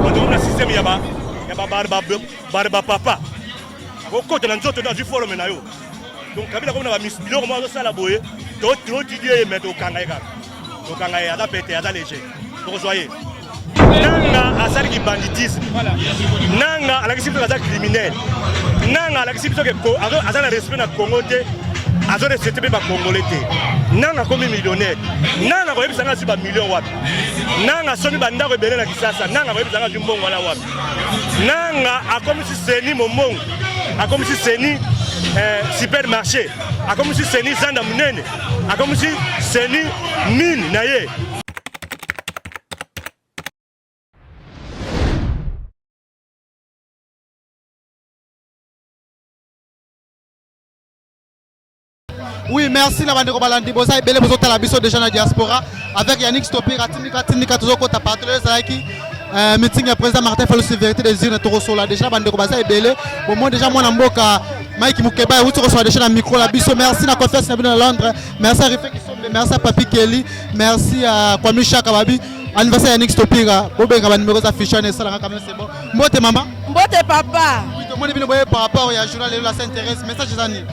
On dit le système il y a papa. Au côté de nous dans du forum na yo. Donc Kabila comme na million moi ça la boye. Tout idée mettre au Kangaïga. Au Kangaïga da pété da léger. Donc soyez. Nanga asali ki banditisme. Nanga alakisipo kaza criminel. Nanga alakisipo ke ko azana respect na Congo te. Azone c'était pas congolais te. Nanga comme millionnaire. Nanga ko yebisanga si ba million wapi. Nanga somi banda ko belena kisasa. Nanga ko yebisanga si mbongo wala wapi. Nanga akomi si seni momong. Akomi si seni supermarché. Akomi si seni zanda munene. Akomi si seni mine na ye. Oui, merci la bande de Balandi Bosa et Bele Bozo Talabiso déjà dans la diaspora avec Yannick Stopira, Tindika Tozoko Tapato, Zaki, meeting le président Martin Fallou sur vérité des îles Toro Sola déjà bande de Bosa et Bele. Au moins déjà moi Namboka, Mike Mukeba et Outro soit déjà dans le micro la biso. Merci la conférence de Londres, merci à Rifé Kisombe, merci à Papi Kelly, merci à Kwame Chakababi. Anniversaire Yannick Stopira, Bobe Gaba numéro affiché et ça quand même c'est bon. Mbote maman. Mbote papa. Oui, tout le monde est par rapport au journal la s'intéresse, message des années.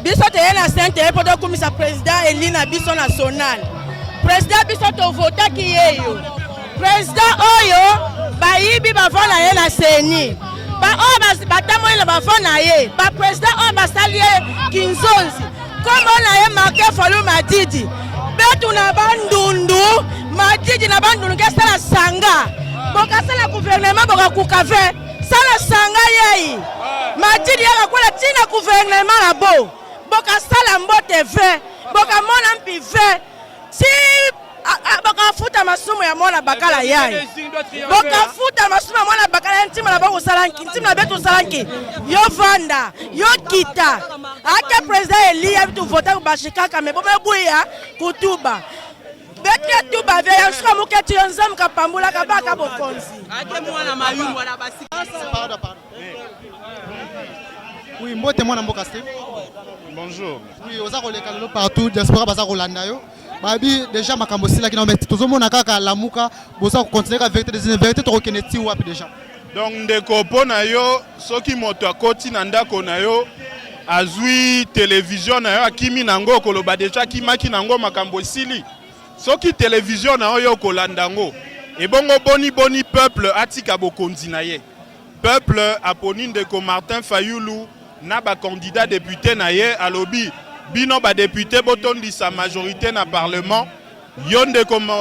Biso te na sente pour comme sa président Elina biso national. Président biso to vota ki yeyo. Président oyo ba yibi ba vona ye na seni. Ba o ba tamo ile ba vona ye. Ba président o ba salie kinzonzi. Comme on a marqué Fallou Madidi. Betu na bandundu, Madidi na bandundu ke sala sanga. Boka sala gouvernement boka kukave. Sala sanga yeyi. Madidi ya kwa tina gouvernement la bo. Boka sala mbote ve, boka mona mpi ve. Si boka futa masumu ya mona bakala yai. Boka futa masumu ya mona bakala ntima na bango salanki, ntima na betu salanki. Yo vanda, yo kita. Aka president Elia bitu vota kubashikaka me bome buya kutuba. Betre tuba ve ya shika muketi yonzam kapambula kabaka bokonzi. Ake mwana mayumbu na basika. Pardon. Oui, moi témoin Namboka Steve. Bonjour. Oui, aux arolekalo partout, diaspora baza rolanda yo. Babi déjà makambo sila ki na met tozomona kaka lamuka boza continuer ka vérité des vérités to reconnaître wapi déjà. Donc ndeko pona yo soki moto akoti na ndako na yo azui télévision na yo akimi nango koloba déjà kimaki nango makambo sili. Soki télévision na yo kolanda ngo et bongo boni peuple atika bokonzi na ye. Peuple aponi ndeko Martin Fayulu na ba candidat député na ye alobi bino ba député botondi sa majorité na parlement yonde comme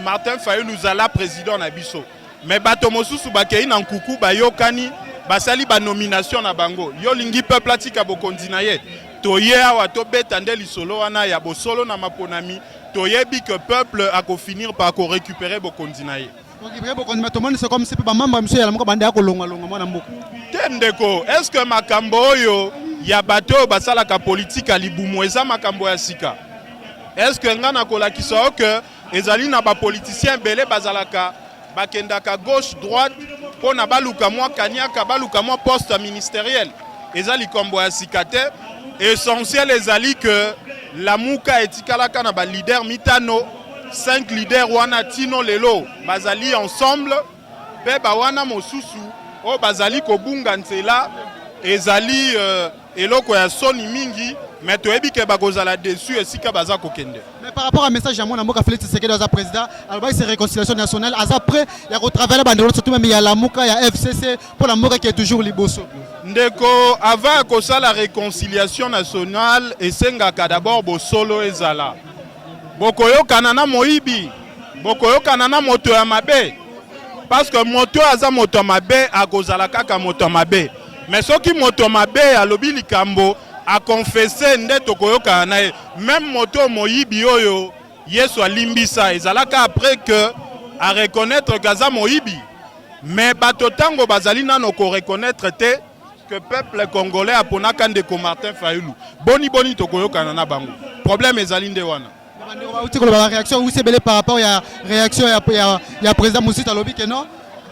Martin Fayulu zala président na biso mais bato mosusu bakei na nkuku ba yokani basali ba nomination na bango yo lingi peuple atika bokonzi na ye toye awa to betande lisolo wana ya bosolo na maponami toyebi que peuple a ko finir par ko récupérer bokonzi na ye. Donc il faut tout le monde c'est comme si pas membre monsieur ya lamuka bande ya kolonga mwana mboka. Tendeko, est-ce que makambo oyo ya bato basala ka politique ali bumweza makambo ya sika? Est-ce que ngana kola kiso que ezali na ba politicien belé bazalaka bakendaka gauche droite pona baluka mwa kanyaka baluka mwa poste ministériel ezali kombo ya sika te essentiel ezali que la muka etikalaka na ba leader mitano 5 leaders wana tino lelo bazali ensemble pe ba wana mosusu o bazali kobunga nzela ezali eloko ya soni mingi mais toyebi ke bakozala dessus esika baza kokende. Mais par rapport à message à moi Namboka Félix Tshisekedi dans président alors c'est réconciliation nationale après il y a retravailler bandolo surtout même il y a la muka il y a FCC pour la muka qui est toujours liboso. Ndeko avant que ça la réconciliation nationale esengaka d'abord bosolo ezala. Bokoyo kanana moibi, bokoyo kanana moto ya mabe. Parce que moto aza moto mabe a kozala kaka moto mabe. Mais soki moto mabe alobi likambo a confessé nde tokoyo kana même moto moibi oyo Yesu alimbisa ezalaka après que a reconnaître gaza moibi. Mais bato tango bazali nano ko reconnaître te que peuple congolais a ponaka ndeko Martin Fayulu. Boni tokoyo kana na bango. Problème ezali nde wana. La réaction où c'est belé par rapport à la réaction ya président Moussita Lobi que non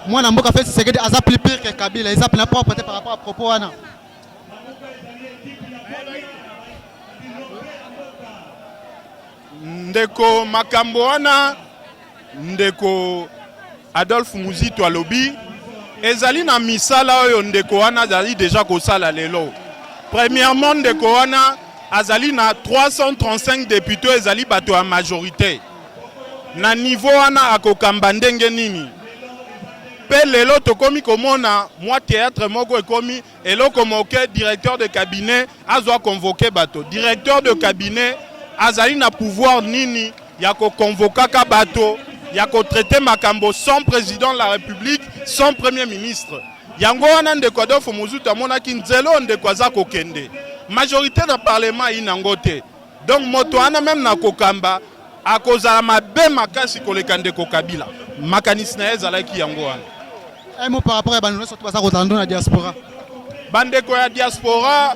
moi Namboka fait c'est que ça plus pire que Kabila et ça n'a pas apporté par rapport à propos wana. Ndeko makambo wana ndeko Adolphe Muzito alobi ezali na misala oyo ndeko wana azali déjà kosala lelo. Premièrement ndeko wana azali na 335 députés ezali bato ya majorité. Na niveau wana akokamba ndenge nini? Pe lelo tokomi komona moi théâtre moko ekomi eloko moke directeur de cabinet azwa convoquer bato. Directeur de cabinet azali na pouvoir nini ya ko convoquer ka bato, ya ko traiter makambo sans président de la République, sans premier ministre. Yango wana ndeko Adolphe Muzito amonaki nzelo ndeko aza kokende. Majorité na parlement inango te. Donc moto wana même na kokamba akozala mabe makasi koleka ndeko Kabila. Makanisi na ezalaki yango wana. Un mot par rapport à Banouna, surtout à la diaspora. Bandeko ya diaspora,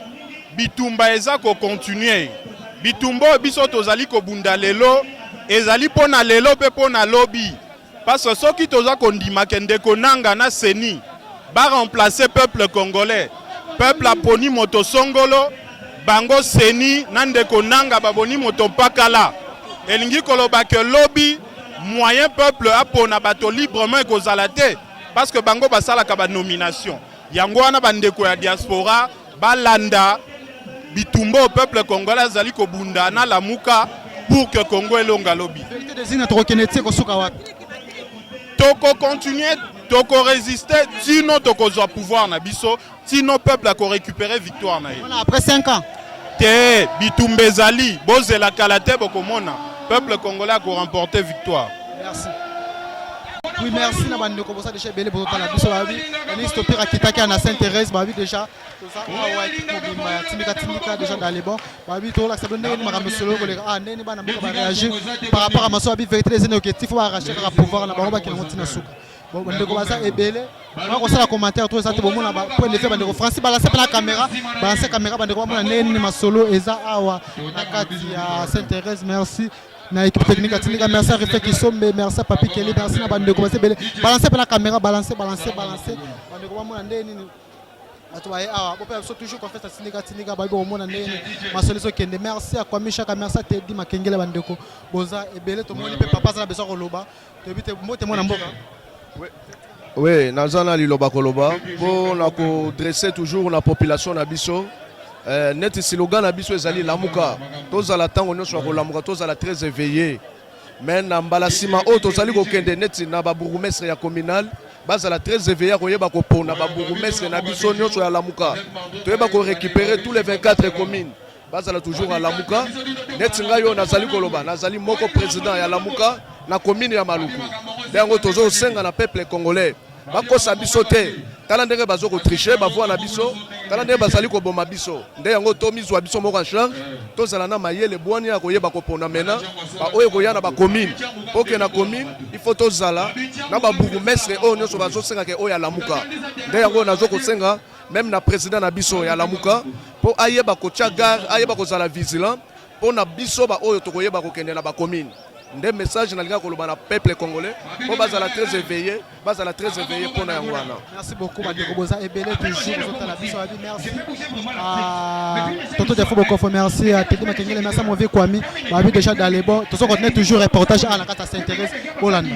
bitumba eza ko continuer. Bitumba biso tozali ko bunda lelo, ezali pona lelo pe pona lobby. Parce que soki toza kondima kendeko nanga na seni, ba remplacer peuple congolais. Peuple aponi moto songolo, bango seni nandeko nanga baboni moto pakala. Elingi koloba ke lobby, moyen peuple apona bato librement kozalate. Parce que bango basala ka nomination. Yango wana bandeko ya diaspora balanda bitumba au peuple congolais zali ko bunda na lamuka pour que Congo elonga lobby. Toko continuer, toko résister, sinon toko zo pouvoir na biso, sinon peuple a ko récupérer victoire na ye. Après 5 ans. Te bitumba zali bozela kalate bokomona peuple congolais a ko remporter victoire. Merci. Oui, merci. Nous avons déjà belé pour la biso babi. On est stoppé à Kitaki à Sainte-Thérèse babi déjà. Tout ça on déjà dans les bons. Babi tout là ça donne une maman solo que les ah né ba na ba réagir par rapport à ma so babi vérité les objectifs faut arracher par pouvoir na ba ki na motina suka. Bon ndeko baza ebele. On ça la commentaire tout ça te bon na ba pour les faire bandeko français balancer la caméra, balancer caméra bandeko ba na né ma solo eza awa na kati ya Sainte-Thérèse. Merci. Na équipe technique Atinika, merci à Refek Kisombe, merci à Papi Kelly, merci à Bandeko balancer la caméra, balancer Bandeko ba ndeni atoye awa bo pe toujours confiance Atinika ba bo mona ndeni ma solution kende merci à Kwami Chaka, merci à Teddy Makengele Bandeko boza ebele to moni pe papa za besoin koloba to bite mote mona mboka. Oui, nazana liloba koloba pour na ko dresser toujours la population na biso. Net slogan na biso ezali lamuka tozala tango nyonso ko lamuka tozala très éveillé mais na mbala sima o tozali ko kende net na ba bourgmestre ya communal bazala très éveillé ko yeba ko pona ba bourgmestre na biso nyonso ya lamuka to yeba ko récupérer tous les 24 communes bazala toujours à lamuka net ngayo nazali koloba nazali moko président ya lamuka na commune ya Maluku ndango tozo senga na peuple congolais bakosa biso te tala ndenge bazo ko tricher bavwa na biso tala ndenge bazali ko boma biso nde yango to mizwa biso moko en charge tozala na mayele bwani ya koyeba ko pona mena ba oyo ko yana ba commune oke na commune il faut tozala na ba bourgmestre o nyonso bazo senga ke o ya lamuka nde yango nazo ko senga même na président na biso ya lamuka po ayeba ko tchagar ayeba ko zala vigilant po na biso ba oyo to koyeba ko kende na ba commune. Des messages dans le peuple congolais pour bazala très éveillé pour na yangwana. Merci beaucoup Bandeko Boza ebele toujours vous la biso abi merci Toto de Foboko merci à Teddy Makengele merci à mon vieux Kwami babi déjà dans les bons tout ça continue toujours reportage à la carte s'intéresse Hollande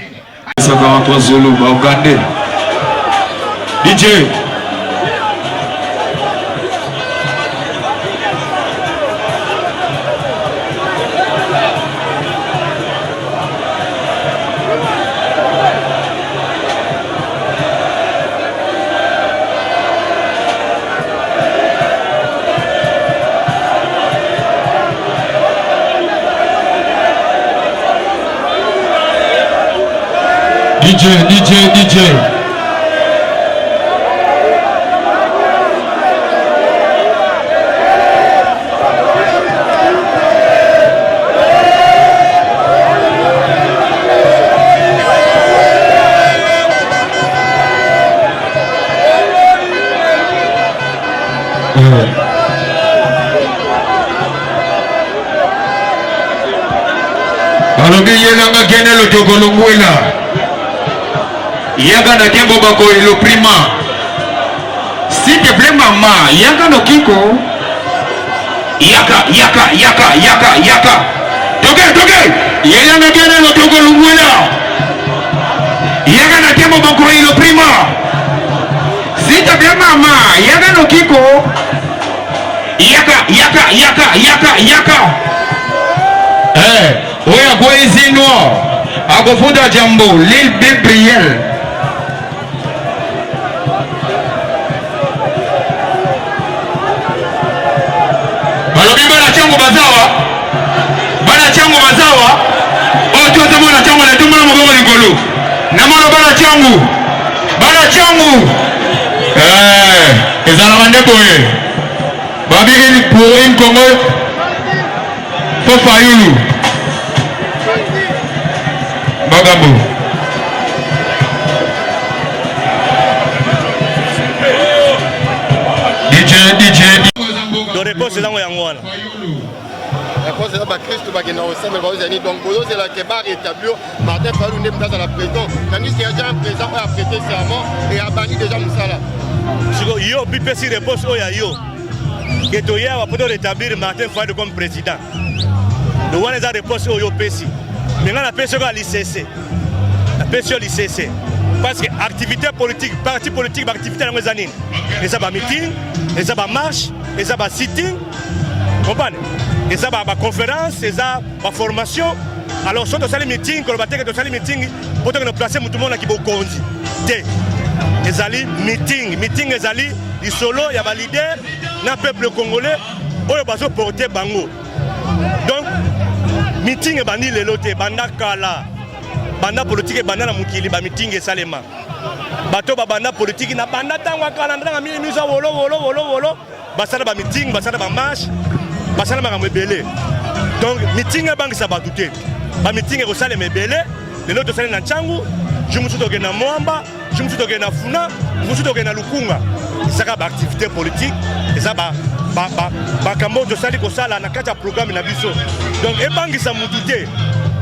143 Zulu Ougandais DJ DJ Alobi yenanga kenelo tokolongwela Yaga na kembo bako ilo prima. S'il te plaît maman, yaga no kiko. Yaka. Toge. Yaga na kene no togo lungwela. Yaga na tembo bako ilo prima. S'il te plaît maman, yaga no kiko. Yaka. Oya kwa izi noir. Agofuda jambo, l'île Gabriel. Balobi bana chango bazawa. Oto tamo na chango na tumana mabongo likolo. Namono bana chango. Ezala bande boye. Babiri pour une Congo. Fofayulu. Bagambo. DJ. Donc réponse là yango. La cause est Christ qui est ensemble, donc c'est la qui va rétablir Martin Fayulu n'est pas à la prison. Tandis qu'il y a déjà un président qui a prêté serment et a banni déjà Moussala. Yo, puis réponse yo. Que tu y a pour rétablir Martin Fayulu comme président. Donc on a des réponses yo PC. Maintenant la PC à l'ICC. La PC à l'ICC. Parce que activité politique, parti politique, activité dans les années. Et ça va meeting, et ça va marche, et ça va sitting. Comprenez? Et ça va conférence, et ça va formation. Alors si on a les meetings, quand on va faire les meetings, pour nous placer tout le monde qui va au Kondi. Les alliés meeting, les alliés, les solo, il y a des leaders, le peuple congolais, on va porter bango. Donc, meeting et bandi les lotés, banda kala, banda politique et banda na mukili, ba meeting et salema. Bato ba banda politique na banda tangwa kala ndanga mi nusa wolo. Basala ba meeting, basala ba marche, basala ba rebelle. Donc, meeting et banque ça va douter. Ba meeting et osale mebele, les lotos sale na changu, je me suis toqué na Moamba, je me suis toqué na Funa, je me suis toqué na Lukunga. Ça va activité politique, et ça va kambo de sali ko sala na kati ya programme na biso. Donc et bangi ça mutute.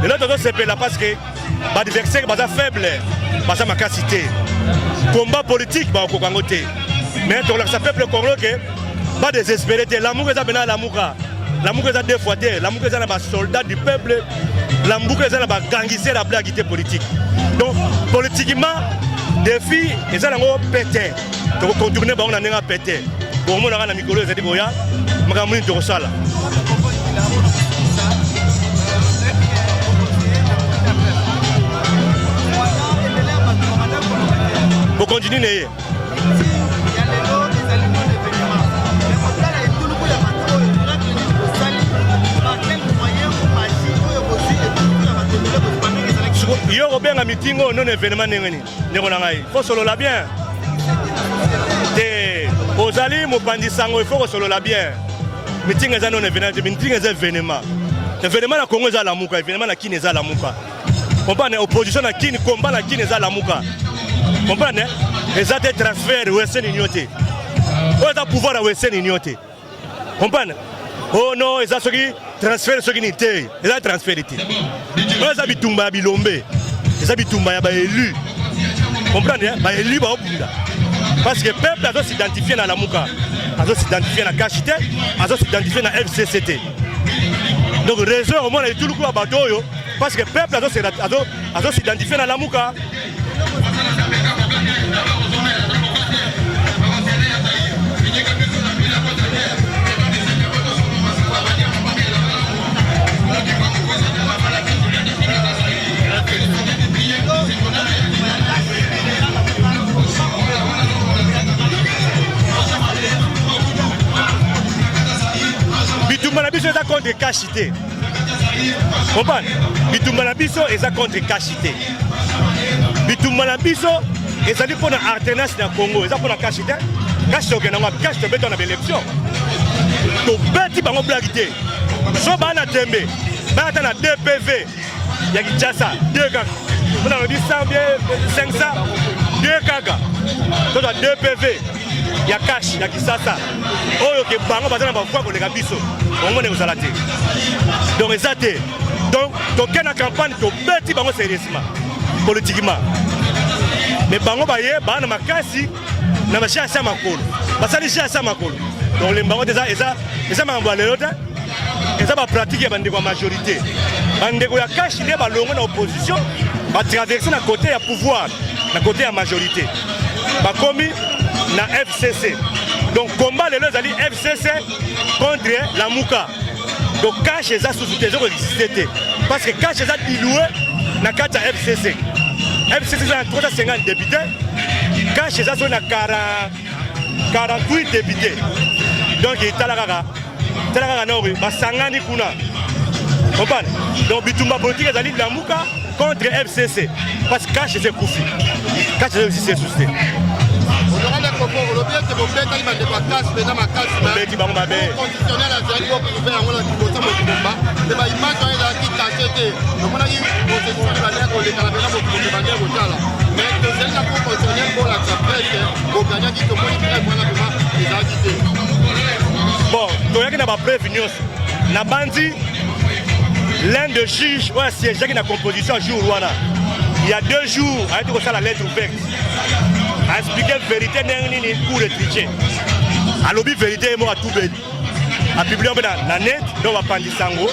Et là tout c'est là parce que ba adversaire ba faible, ba sa makasité. Combat politique ba ko kangote. Mais to la ça peuple congolais que ba désespéré l'amour est bena l'amour. L'amour est deux fois terre, l'amour est na soldat du peuple, l'amour est na ba gangisser la blaguité politique. Donc politiquement défi et ça lango pété. Donc contourner ba on a nga pété. Bon, on a un micro, c'est boya, makamuni to sala. Pour continuer. Yo Robert a meeting non événement nengeni. Nekonangai. Faut solo la bien. Aux alliés, il faut que ce soit la bière. Meeting est un événement, meeting est un événement. L'événement à Congo est à la mouka, l'événement à Kine est à la mouka. Comprenez, opposition à Kine, combat à Kine est à la mouka. Comprenez, les autres transferts, Western ignoté. Où est le pouvoir à Western ignoté? Comprenez? Oh non, les autres transferts, ceux qui n'étaient, les autres transferts étaient. Les autres bitumba à Bilombe, les autres bitumba à élu. Comprenez, élu à Obunda. Parce que le peuple a s'identifié dans la Mouka, a s'identifié dans la Kachite, a s'identifié dans la FCCT. Donc, raison au moins, il y a tout le coup à bateau, parce que le peuple a s'identifié dans la Mouka. Bitumba est contre cachité. Comprenez? Bitumba est contre cachité. Bitumba est pour l'alternance dans le Congo. C'est pour la cachité. Cachité, cachité, on a l'élection. Donc, petit bango blaguité. So bana tembe. Bana na DPV. Il y a Kinshasa, 2 kaka. On a dit 100 bien 500, 2 kaka. Donc 2 PV. Il y a cash, il y a Kinshasa. Oh OK, bango bazana ba kwa ko le biso. On mone kozala te. Donc ezate. Donc toke na campagne to beti bango sérieusement politiquement. Mais bango baye bana makasi na basha sa makolo. Basali sha sa makolo. Donc les bango eza mambo lelo te. Eza ba pratique ya bandeko majorité. Bandeko ya cash nde balongo na opposition. va traverser na côté ya pouvoir, na côté ya majorité. Va commis na FCC. Donc combat les ali FCC contre la Mouka. Donc cash eza sous-souté existé parce que cash eza diloué na kata FCC. FCC a 350 députés. Cash eza sur na 48 députés. Donc il talaka nori basangani kuna. Comprenez? Donc bitumba politique ezali la Mouka contre FCC parce que cash eza koufi. Cash eza aussi sous-souté. Bon, donc il y a pas prévenu. Na bandi l'un de juges ou siège qui na composition jour il y a 2 jours a été reçu la lettre ouverte. A expliqué la vérité pour le tricher. A lobby vérité moi à tout bel. A publié dans net donc va pandi sango.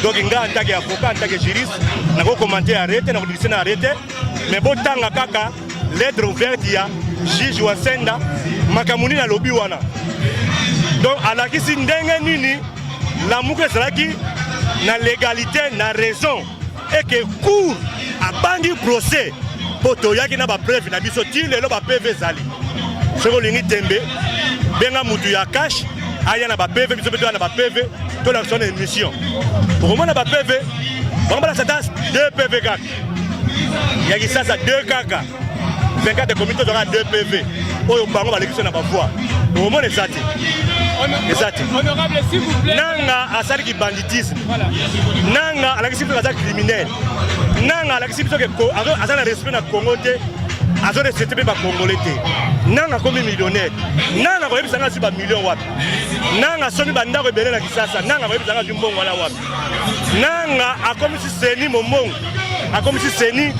Donc il y a un tag avocat, un tag juriste, n'a pas commenté arrêté, n'a pas dit arrêté. Mais bon tanga kaka lettre ouverte il y a juge ou senda makamuni na lobby wana. Donc à la kisi ndenge nini la Mouka Zalaki na légalité na raison et que cour a bandi procès. Poto yaki na ba preuve na biso ti lelo ba PV zali soko lingi tembe benga mutu ya cash aya na ba PV biso beto na ba PV to la son émission pour moi na ba PV bon la sata 2 PV kaka yaki sasa 2 kaka 24 de comité aura 2 PV oyo bango ba l'élection na ba voix pour moi les sati honorable s'il vous plaît nanga asali ki banditisme voilà nanga ala ki criminel nanga la kisi que azana respect na Congo te azo respecter ba congolais te nanga comme millionnaire nanga ko yebisanga si ba million wapi nanga somi ba ndako ebele na kisasa nanga ko yebisanga si mbongo wala wapi nanga akomi si seni momongo akomi si seni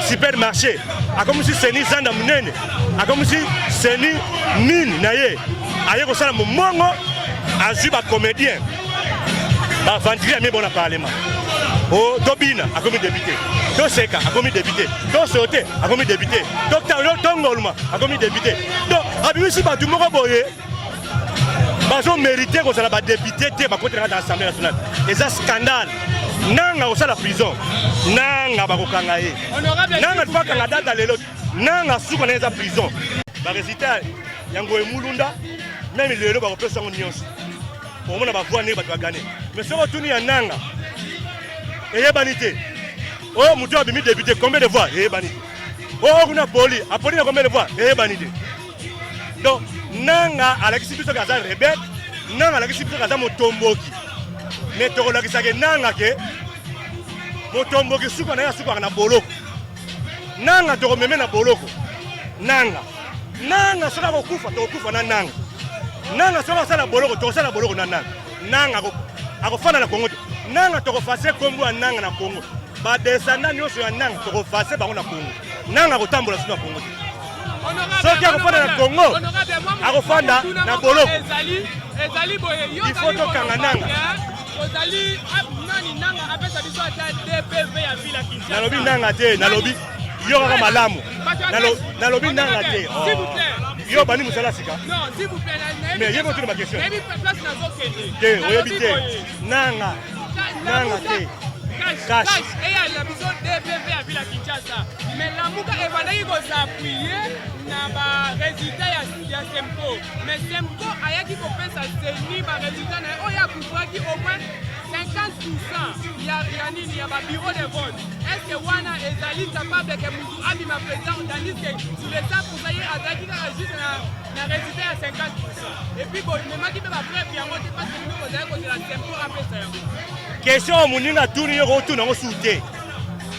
supermarché akomi si seni zanda munene akomi si seni mine na ye aye ko sala momongo azu ba comédien ba vendre mi bona parlement. Oh, Tobina a commis député, Toseka a commis député, Tosote a commis député, Docteur Tongolma a commis député. Donc, Abimisi Batumoko Boye, Bazo mérité qu'on soit député, contre l'Assemblée nationale. Et ça, scandale. Nanga au la prison, Nanga Bakokangaye, Nanga pas Canada dans les lots, Nanga sous la prison. Le résultat, Yango et Moulunda, même les lots va son union. Pour moi, on va voir Nanga va gagner. Mais si on retourne à Nanga, et banité. Oh, Moutou a mis député combien de voix? Et banité. Oh, on a poli. A poli combien de voix? Et banité. Donc, Nanga, à la question de Gaza rebelle, Nanga, à la question de Gaza Motomboki. Mais tu as dit que Nanga, Motomboki, Soukana, Soukana, Boloko. Nanga, tu remets na Boloko. Nanga. Nanga, ça va couper, tu coupes na Nanga. Nanga, ça va la Boloko, tu la Boloko na Nanga. Nanga, à refaire la Congo. Nanga to refacer Congo à Nanga na Congo. Ba descendant nyonso ya Nanga to refacer bango na Congo. Nanga ko tambola sur na Congo. Ce qui a refanda na Congo. A refanda na Boloko. Ezali boye yo. Il faut to kanga Nanga. Ozali nani Nanga apesa biso ata DPV ya vila Kinshasa. Na lobi Nanga te, na lobi yo kaka malamu. Na lobi Nanga te. S'il vous plaît. Yo bani musala sika. Non, s'il vous plaît. Mais je vais te ma question. Mais place na zokende. Te, oyebite. Nanga. Nanga te. Cash. Et il y a besoin de DPV à Villa Kinshasa. Mais la Mouka est venue vous appuyer dans le résultat de Sempo. Mais Sempo a qui fait ça, c'est ni le résultat. Il y a au moins 50%. Il y a un bureau de vote. Est-ce que Wana est capable de Moutou Abi ma président tandis que sur les 100%, il y a juste un résultat à 50%. Et puis, bon, il m'a dit que la preuve, il y a un autre parce que nous, vous avez la Sempo après ça. Question au Mouninga Touni, retourne en sauté.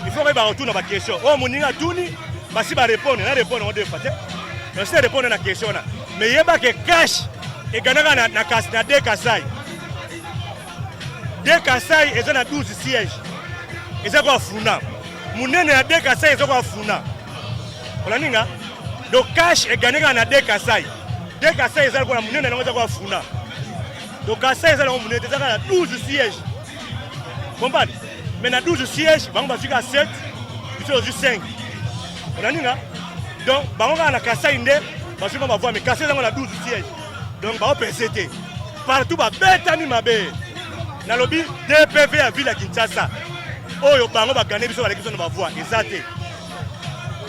Il faut que je retourne à ma question. Au Mouninga Touni, si je réponds, on répond en deux fois. Je sais répondre à la question. Mais il y a que cash et Ganara na deux Kassai. Deux Kassai, ils ont 12 sièges. Ils ont quoi Funa. Mounene a deux Kassai, ils ont quoi Funa. Donc cash et Ganara na deux Kassai. Deux Kassai, ils ont quoi Mounene na quoi Funa. Donc Kassai, ils ont 12 sièges. Comprenez? Mais dans 12 sièges, on va jusqu'à 7 biso ozwi 5 onaninga donc bango kaka na kasai nde bazwi ma bavoi mais kasai ezango na 12 siège donc baopese te partout babetani mabe nalobi DPV ya ville ya Kinshasa oyo bango bagane biso baleki biso na bavoi eza te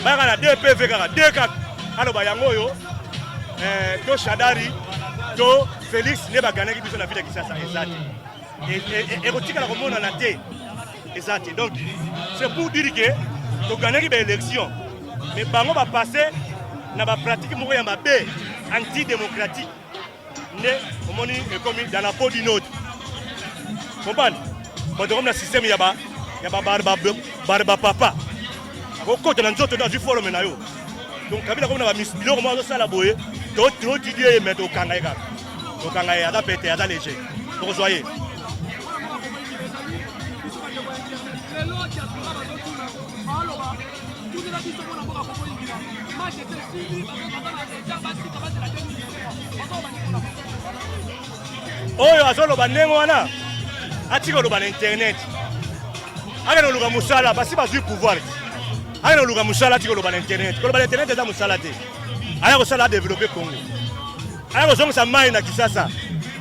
baka na DPV kaka D4 aloba yango oyo to Shadari to Félix ne baganaki biso na ville ya Kinshasa eza te ekotikala komonana te eza te donc c'est pour dire que toganaki baélection mais bango bapasse na bapratique moko ya mabe antidémocratique nde omoni ekomi dans la peau d'une autre comprendre bato comme na système ya barba papa akokota na nzoto azwi forme na yo donc kabila komi na biloko moko azosala boye totudie ye me tokanga ye kaka tokanga ye aza pete aza léger tokozwa ye oyo azoloba ndenge wana atika oloba na internet ake na oluka mosala basi bazwi pouvoir ake na oluka mosala atika oloba na internet koloba na internet eza mosala te aya kosala adeveloppe Congo aya kozongisa mai na Kisasa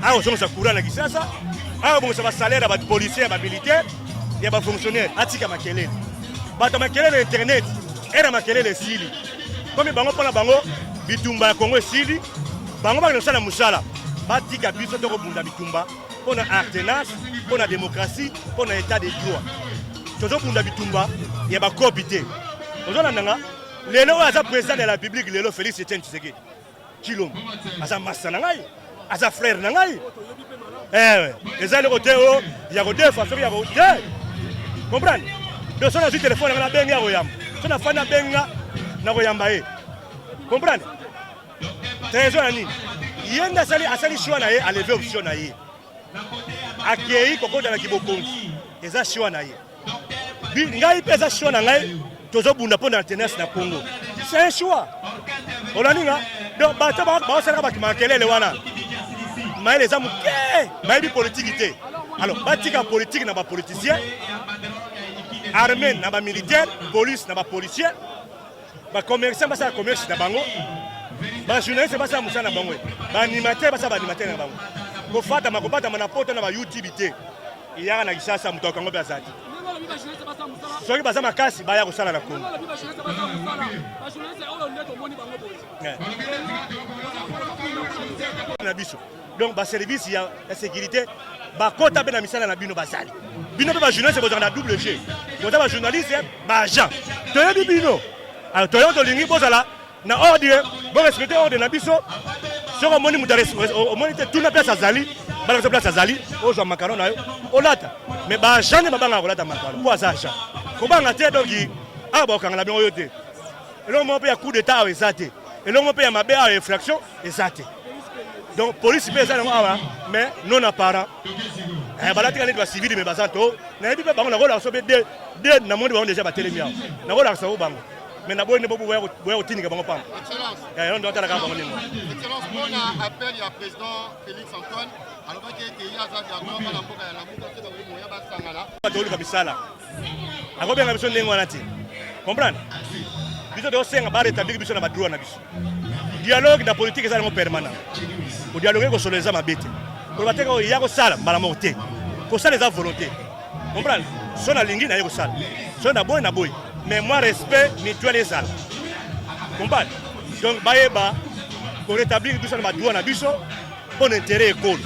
aya kozongisa courant na Kisasa aya kobongisa basalaire ya bapolisier ya bamilitaire ya bafonctionnaire atika makelele bato makelele na internet ena makelele esili komi bango mpona bango bitumba ya Congo esili bango bakena kosala mosala batika biso tokobunda bitumba mpona alternance mpona démocratie mpona état de droit tozobunda bitumba ya bakopi te ozolandanga lelo oyo aza président de la République lelo Félix Etienne Tshisekedi Tshilombo aza masa na ngai aza frère na ngai eza eloko te oyo ya kodefa soki ya kote comprendre donc so nazwi telefone nanga nabengi ya koyamba so nafandi nabenga na koyamba ye comprendre trésor ya nini ye nde asali choix na ye aleve option na ye akei kokota na kibokonzi eza choix na ye ngai mpe eza choix na ngai tozobunda mpo na alternance na Congo c'est un choix olaninga donc bato baosalaka bato makelele wana mayele eza moke mayebi politiki te alors batika politike na bapoliticien armée na bamilitaire police na bapolicier bacommerçant basala commerce na bango bajournaliste basala mosala na bango baanimateur basala baanimateur na bango kofatama na poto na bayoutube te eyaka na Kisasa moto akango mpe azali soki baza makasi baya kosala na Congo na biso donc baservice ya sécurité bakota mpe na misala na bino bazali bino mpe bajournaliste bozala na double G boza bajournaliste baagent toyebi bino toyo tolingi bozala na ordre borespecte ordre na biso soki omoni moto omoni te tuna place azali balakisa place azali ozwa makaron na yo olata mais baagent nde babangaka kolata makaron mpo aza agent kobanga te donki awa bakokangana bino oyo te elongo moko mpe ya coup d'état awa eza te elongo mpe ya mabe awa infraction eza te donc police mpe eza nango awa mais non apparent balatika neti bacivile me baza to nayebi mpe bango nakolaka so mpe de na mondi bango deja batelemi awa nakolakisa o bango mais naboyi nde boya kotinika bango pamba ndo atalaka bango ndenge Excellence, mpona appel ya président Félix Antoine alobaki ete ye aza d'accord bana mboka ya lamuka te bakoki moya basangana toluka misala akobenga biso ndenge wana te comprendre biso tosenga barétablir biso na badroit na biso dialogue na politique eza nango permanent kodialogue ekosolo eza mabe te koloba te oyo ya kosala mbala moko te kosala eza volonté comprendre so nalingi naye kosala so naboyi naboyi mais moi respect mutuel ezala comprendre donc bayeba korétablir biso na badroit na biso mpo na intérêt ekolo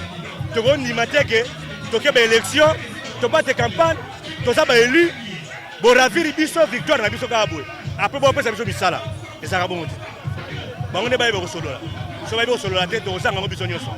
tokondima te ke toke baélection tobate campagne toza baélu boraviri biso victoire na biso kaka boye apres bopesa biso misala ezalaka bongo te bango nde bayeba kosolola so bayebi kosolola te tokozanga ngo biso nyonso